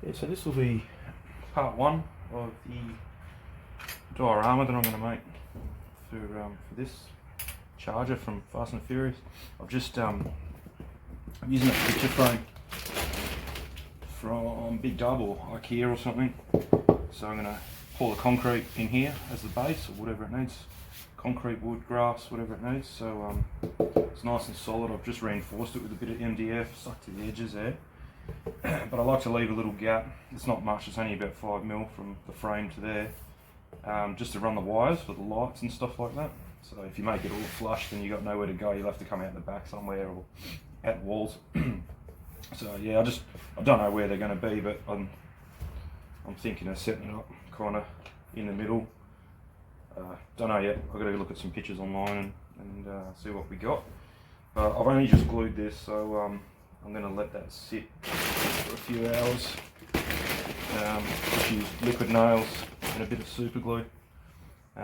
Yeah, so this will be part one of the diorama that I'm going to make for this charger from Fast and Furious. I've just I'm using a picture frame from Big Dub or IKEA or something. So I'm going to pour the concrete in here as the base or whatever it needs. Concrete, wood, grass, whatever it needs. So it's nice and solid. I've just reinforced it with a bit of MDF stuck to the edges there. But I like to leave a little gap. It's not much, it's only about 5mm from the frame to there, just to run the wires for the lights and stuff like that. So if you make it all flush, then you've got nowhere to go. You'll have to come out the back somewhere or at the walls. So yeah, I don't know where they're going to be, but I'm thinking of setting it up kind of in the middle. Don't know yet. I've got to look at some pictures online and see what we got. But I've only just glued this, so I'm going to let that sit for a few hours. Just use liquid nails and a bit of super glue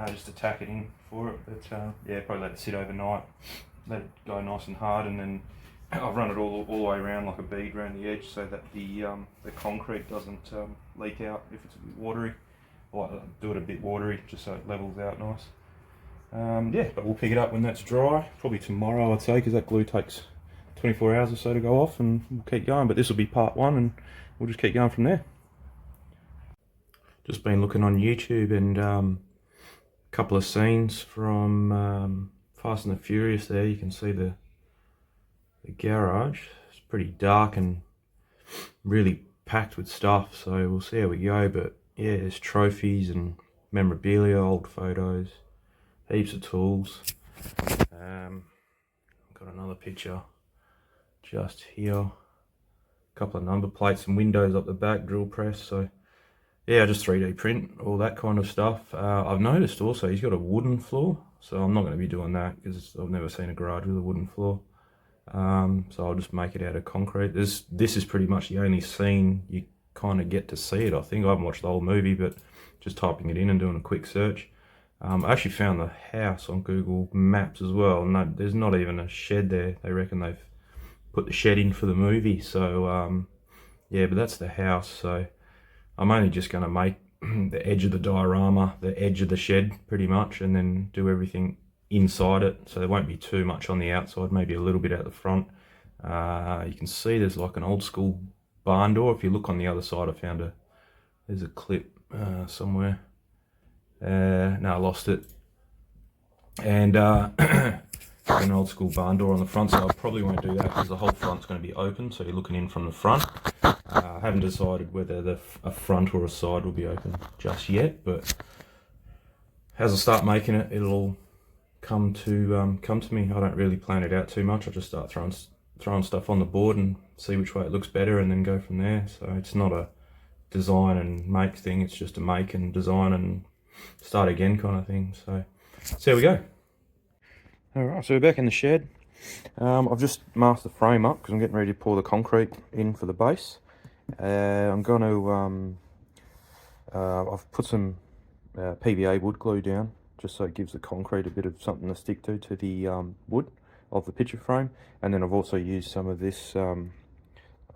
just to tack it in for it. But yeah, probably let it sit overnight, let it go nice and hard, and then I've run it all the way around like a bead around the edge so that the concrete doesn't leak out if it's a bit watery. I like to do it a bit watery just so it levels out nice. Yeah, but we'll pick it up when that's dry, probably tomorrow I'd say, because that glue takes 24 hours or so to go off, and we'll keep going. But this will be part one and we'll just keep going from there. Just been looking on YouTube and a couple of scenes from Fast and the Furious there. You can see the garage. It's pretty dark and really packed with stuff, so we'll see how we go. But yeah, there's trophies and memorabilia, old photos, heaps of tools. Got another picture just here, a couple of number plates and windows up the back, drill press. So yeah, just 3D print all that kind of stuff. I've noticed also he's got a wooden floor, so I'm not going to be doing that because I've never seen a garage with a wooden floor. So I'll just make it out of concrete. This is pretty much the only scene you kind of get to see it. I think I haven't watched the whole movie, but just typing it in and doing a quick search. I actually found the house on Google Maps as well. No, there's not even a shed there. They reckon they've put the shed in for the movie. So yeah, but that's the house. So I'm only just going to make the edge of the diorama the edge of the shed pretty much, and then do everything inside it, so there won't be too much on the outside, maybe a little bit out the front. You can see there's like an old school barn door. If you look on the other side, I found there's a clip somewhere. No, I lost it. And an old school barn door on the front, so I probably won't do that because the whole front's going to be open, so you're looking in from the front. I haven't decided whether a front or a side will be open just yet, but as I start making it, it'll all come to me. I don't really plan it out too much. I just start throwing stuff on the board and see which way it looks better, and then go from there. So it's not a design and make thing, it's just a make and design and start again kind of thing. So there we go. Alright, so we're back in the shed. I've just masked the frame up because I'm getting ready to pour the concrete in for the base. I'm going to I've put some PVA wood glue down just so it gives the concrete a bit of something to stick to the wood of the picture frame. And then I've also used some of this, I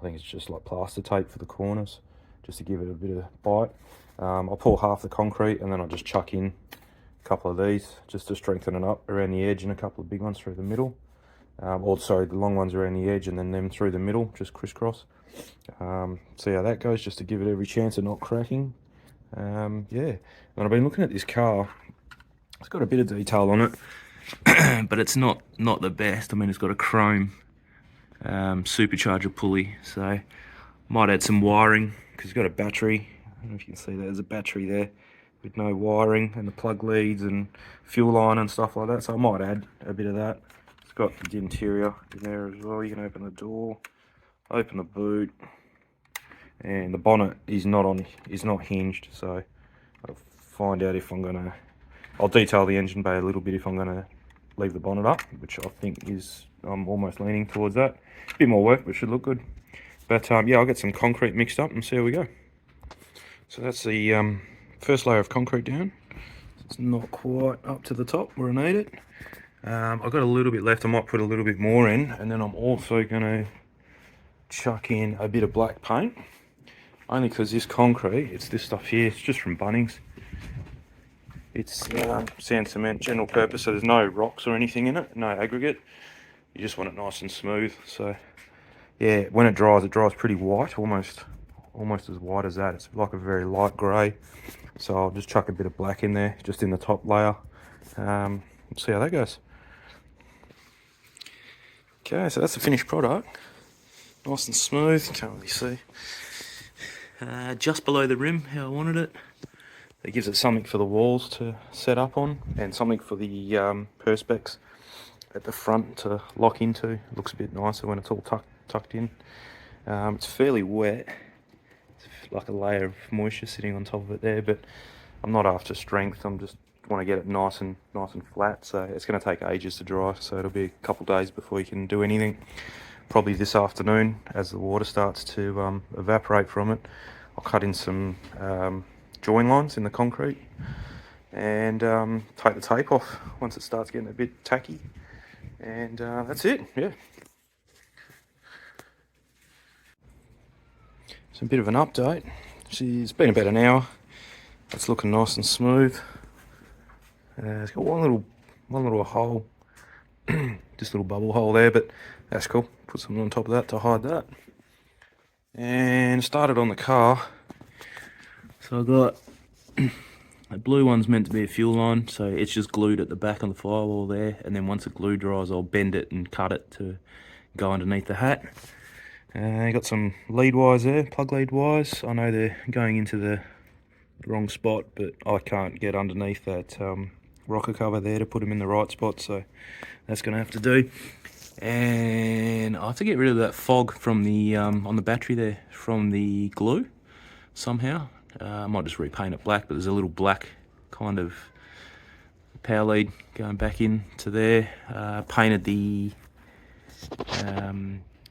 think it's just like plaster tape for the corners, just to give it a bit of bite. I'll pour half the concrete and then I'll just chuck in a couple of these just to strengthen it up around the edge, and a couple of big ones through the middle. Or sorry, the long ones around the edge and then them through the middle, just crisscross. See how that goes, just to give it every chance of not cracking. Yeah, and I've been looking at this car. It's got a bit of detail on it, but it's not the best. I mean, it's got a chrome supercharger pulley, so might add some wiring because it's got a battery. I don't know if you can see there's a battery there with no wiring, and the plug leads and fuel line and stuff like that. So I might add a bit of that. It's got the interior in there as well. You can open the door, open the boot, and the bonnet is not hinged. So I'll find out if I'm gonna. I'll detail the engine bay a little bit if I'm gonna leave the bonnet up, which I think is, I'm almost leaning towards that. A bit more work, but it should look good. But yeah, I'll get some concrete mixed up and see how we go. So that's the first layer of concrete down. It's not quite up to the top where I need it. I've got a little bit left. I might put a little bit more in, and then I'm also going to chuck in a bit of black paint. only because this concrete, it's this stuff here, it's just from Bunnings. It's sand cement, general purpose, so there's no rocks or anything in it, no aggregate. You just want it nice and smooth. So yeah, when it dries pretty white, almost as white as that. It's like a very light grey. So I'll just chuck a bit of black in there, just in the top layer. See how that goes. Okay, so that's the finished product. Nice and smooth, can't really see. Just below the rim, how I wanted it. It gives it something for the walls to set up on, and something for the perspex at the front to lock into. It looks a bit nicer when it's all tucked in. It's fairly wet. It's like a layer of moisture sitting on top of it there, but I'm not after strength. I'm just want to get it nice and flat. So it's going to take ages to dry. So it'll be a couple of days before you can do anything. Probably this afternoon, as the water starts to evaporate from it, I'll cut in some join lines in the concrete and take the tape off once it starts getting a bit tacky, and that's it. Yeah, it's a bit of an update. It's been about an hour. It's looking nice and smooth. It's got one little hole, just a little bubble hole there, but that's cool. Put something on top of that to hide that. And started on the car. So I got the blue one's meant to be a fuel line, so it's just glued at the back of the firewall there, and then once the glue dries I'll bend it and cut it to go underneath the hat. Got some lead wires there, plug lead wires. I know they're going into the wrong spot, but I can't get underneath that rocker cover there to put them in the right spot, so that's going to have to do. And I have to get rid of that fog from the on the battery there, from the glue somehow. I might just repaint it black, but there's a little black kind of power lead going back into there. Painted the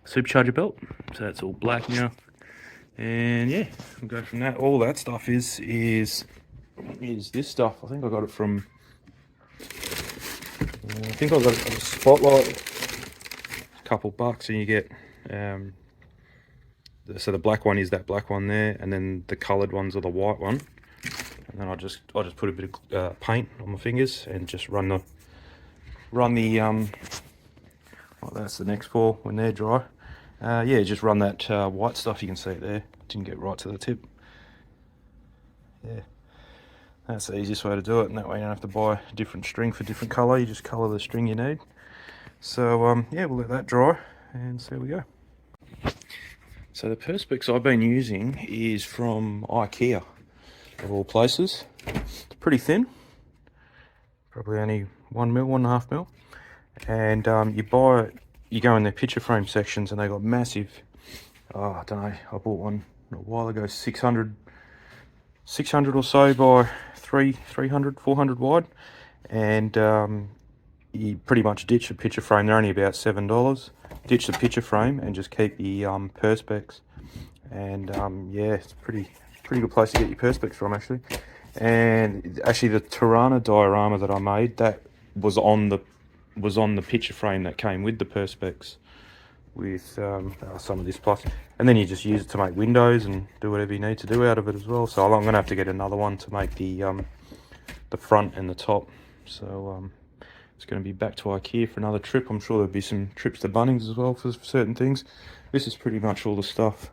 supercharger belt, so that's all black now. And yeah, we'll go from that. All that stuff is this stuff. I think I got it from I think I got it at a Spotlight. Couple bucks, and you get so the black one is that black one there, and then the colored ones are the white one. And then I just put a bit of paint on my fingers and just run the well, that's the next four when they're dry. Yeah, just run that white stuff. You can see it there. Didn't get right to the tip. Yeah, that's the easiest way to do it, and that way you don't have to buy a different string for different color. You just color the string you need. So yeah, we'll let that dry and see how we go. So the perspex I've been using is from IKEA, of all places. It's pretty thin, probably only 1 mil, 1.5 mil. And you buy it, you go in their picture frame sections, and they got massive, I don't know, I bought one a while ago, 600 or so by 300, 400 wide. And you pretty much ditch the picture frame. They're only about $7. Ditch the picture frame and just keep the perspex. And yeah, it's pretty good place to get your perspex from, actually. And actually, the Tirana diorama that I made, that was on the picture frame that came with the perspex, with some of this plus. And then you just use it to make windows and do whatever you need to do out of it as well. So I'm gonna have to get another one to make the front and the top. So it's going to be back to IKEA for another trip. I'm sure there'll be some trips to Bunnings as well for certain things. This is pretty much all the stuff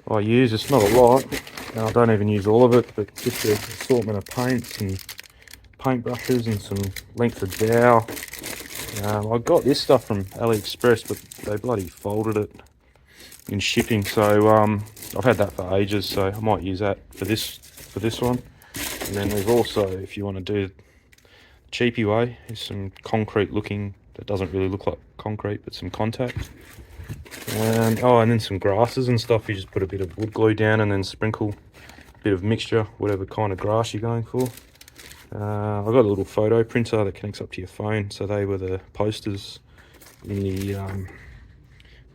I use. It's not a lot, and I don't even use all of it, but just an assortment of paints and paintbrushes and some length of dowel. I got this stuff from AliExpress, but they bloody folded it in shipping, so I've had that for ages, so I might use that for this one. And then there's also, if you want to do cheapy way, is some concrete looking, that doesn't really look like concrete, but some contact. And and then some grasses and stuff. You just put a bit of wood glue down and then sprinkle a bit of mixture, whatever kind of grass you're going for. I've got a little photo printer that connects up to your phone, so they were the posters in the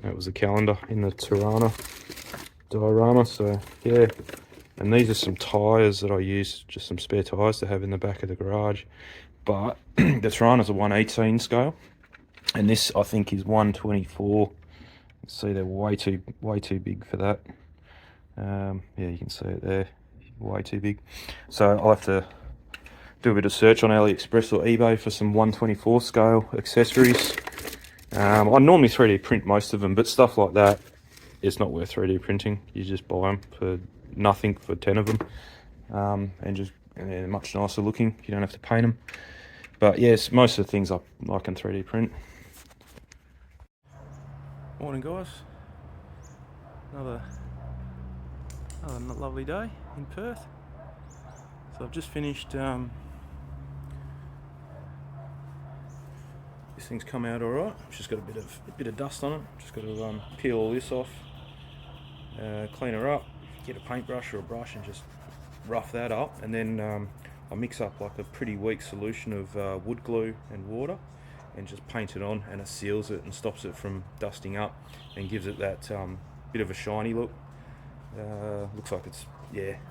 that was the calendar in the Tirana diorama. So yeah, and these are some tyres that I use, just some spare tyres to have in the back of the garage. But the Tirana's a 1/18 scale, and this I think is 1/24. See, they're way too big for that. Yeah, you can see it there, way too big. So I'll have to do a bit of search on AliExpress or eBay for some 1/24 scale accessories. I normally 3D print most of them, but stuff like that, it's not worth 3D printing. You just buy them for nothing for 10 of them, and they're much nicer looking. You don't have to paint them. But yes, most of the things I can 3D print. Morning, guys. Another lovely day in Perth. So I've just finished. This thing's come out all right. It's just got a bit of dust on it. Just got to peel all this off, clean her up, get a paintbrush or a brush, and just rough that up. And then I mix up like a pretty weak solution of wood glue and water, and just paint it on, and it seals it and stops it from dusting up, and gives it that bit of a shiny look. Looks like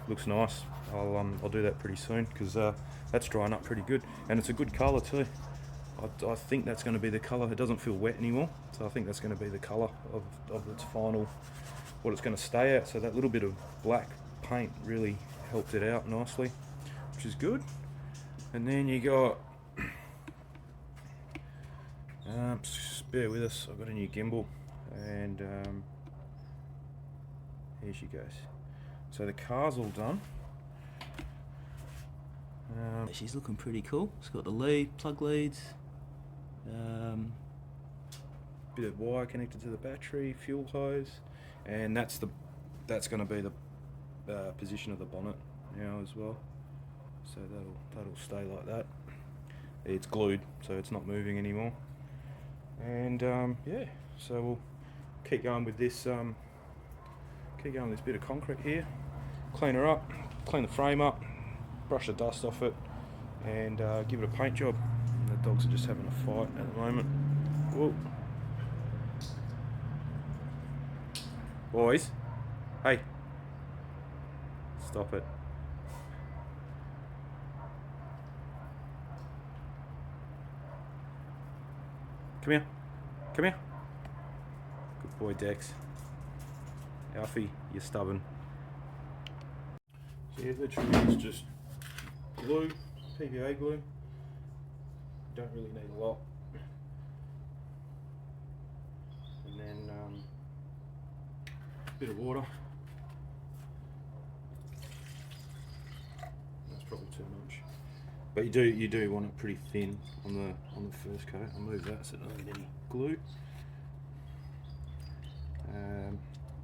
looks nice. I'll do that pretty soon, because that's drying up pretty good, and it's a good colour too. I think that's going to be the colour. It doesn't feel wet anymore, so I think that's going to be the colour of its final, what it's going to stay at. So that little bit of black paint really helped it out nicely, which is good. And then you got, just bear with us, I've got a new gimbal, and here she goes. So the car's all done. She's looking pretty cool. It's got the plug leads, bit of wire connected to the battery, fuel hose, and that's going to be the position of the bonnet now as well. So that'll stay like that. It's glued, so it's not moving anymore. And yeah, so we'll keep going with this. Keep going with this bit of concrete here. Clean her up, clean the frame up, brush the dust off it, and give it a paint job. And the dogs are just having a fight at the moment. Whoa. Boys, hey, stop it. Come here, come here. Good boy, Dex. Alfie, you're stubborn. So yeah, literally it's just glue, PVA glue. Don't really need a lot. And then a bit of water. That's probably too much. But you do want it pretty thin on the first coat. I'll move that so I don't need any glue.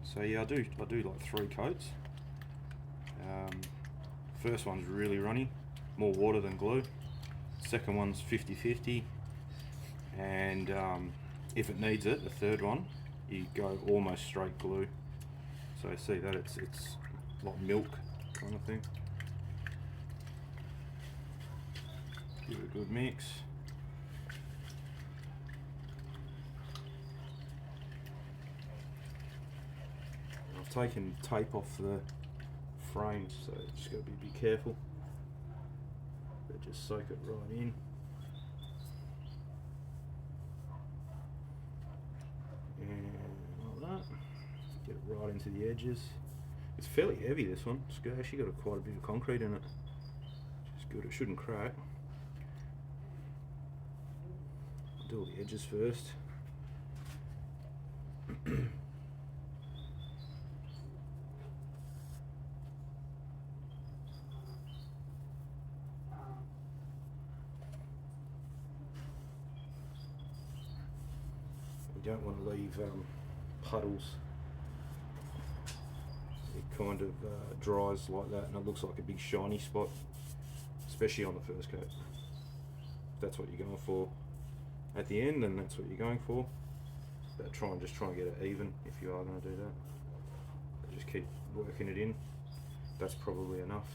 So yeah, I do like 3 coats. First one's really runny, more water than glue. Second one's 50-50, and if it needs it, the third one, you go almost straight glue. So see that it's like milk kind of thing. Give it a good mix. I've taken tape off the frames, so just got to be careful. But just soak it right in. And like that. Get it right into the edges. It's fairly heavy, this one. It's actually got quite a bit of concrete in it. Which is good, it shouldn't crack. I'll do all the edges first. You don't want to leave puddles. It kind of dries like that, and it looks like a big shiny spot, especially on the first coat. If that's what you're going for at the end, then that's what you're going for. But try and get it even if you are going to do that. But just keep working it in. That's probably enough.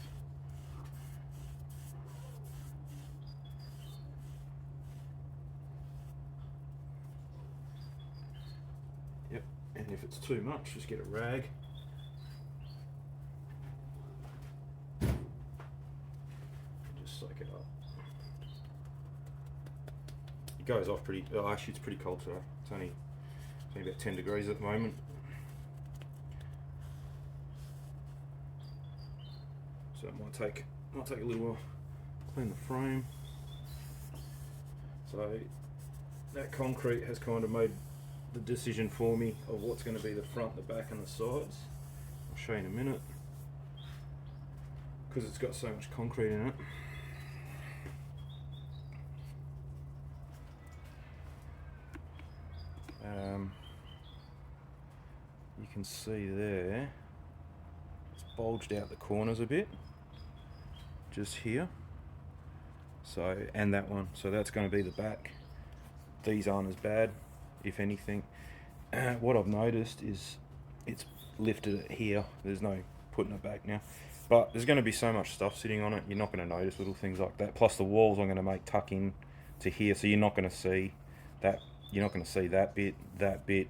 Yep, and if it's too much, just get a rag. And just soak it up. It goes off pretty, actually it's pretty cold today. It's only about 10 degrees at the moment. So it might take a little while to clean the frame. So that concrete has kind of made the decision for me of what's going to be the front, the back and the sides. I'll show you in a minute, because it's got so much concrete in it. You can see there, it's bulged out the corners a bit, just here. So, and that one, so that's going to be the back. These aren't as bad, if anything. What I've noticed is it's lifted it here. There's no putting it back now, but there's going to be so much stuff sitting on it, you're not going to notice little things like that. Plus the walls I'm going to make tuck in to here, so you're not going to see that. You're not going to see that bit,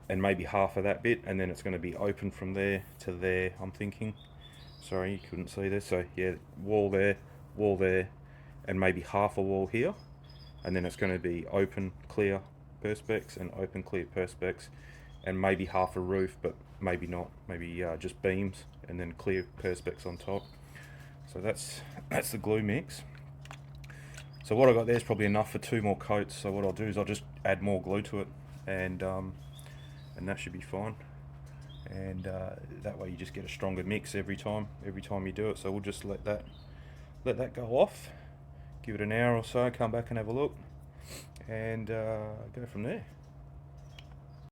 and maybe half of that bit, and then it's going to be open from there to there, I'm thinking. Sorry, you couldn't see this. So yeah, wall there, and maybe half a wall here, and then it's going to be open clear perspex and open clear perspex, and maybe half a roof, but maybe not, maybe just beams and then clear perspex on top. So that's the glue mix. So what I got there is probably enough for 2 more coats. So what I'll do is I'll just add more glue to it, and that should be fine. And that way you just get a stronger mix every time you do it. So we'll just let that go off, give it an hour or so, come back and have a look, and go from there.